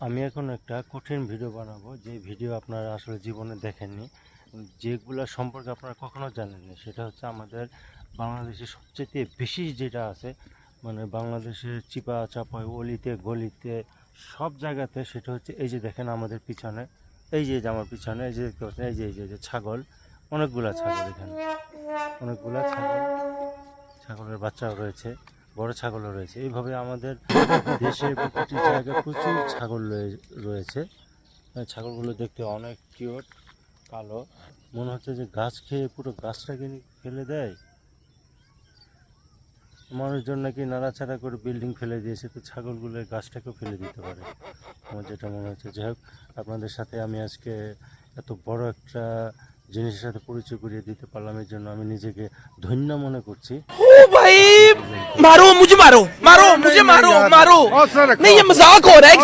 আমি এখন একটা কঠিন ভিডিও বানাবো, যে ভিডিও আপনারা আসলে জীবনে দেখেননি, যেগুলো সম্পর্কে আপনারা কখনো জানেননি। সেটা হচ্ছে আমাদের বাংলাদেশে সবচেয়ে বেশি যেটা আছে, মানে বাংলাদেশের চিপা চাপায় অলিতে গলিতে সব জায়গাতে, সেটা হচ্ছে এই যে দেখেন আমাদের পিছনে, এই যে আমার পিছনে এই যে দেখতে পাচ্ছেন, এই যে ছাগল, অনেকগুলা ছাগল এখানে, অনেকগুলা ছাগল, ছাগলের বাচ্চাও রয়েছে, বড় ছাগলও রয়েছে। এইভাবে আমাদের দেশের প্রতিটি জায়গায় প্রচুর ছাগল রয়েছে। ছাগলগুলো দেখতে অনেক কিউট, কালো, মনে হচ্ছে যে গাছ খেয়ে পুরো গাছটাকে ফেলে দেয়। মানুষজন নাকি নাড়াচাড়া করে বিল্ডিং ফেলে দিয়েছে, তো ছাগলগুলো গাছটাকেও ফেলে দিতে পারে, আমার যেটা মনে হচ্ছে। যাই হোক, আপনাদের সাথে আমি আজকে এত বড় একটা জিনিসের সাথে পরিচয় করিয়ে দিতে পারলাম, এর জন্য আমি নিজেকে ধন্য মনে করছি। ओ भाई मारो मुझे, मारो मारो मुझे, मारो मारो नहीं, ये मजाक हो रहा है।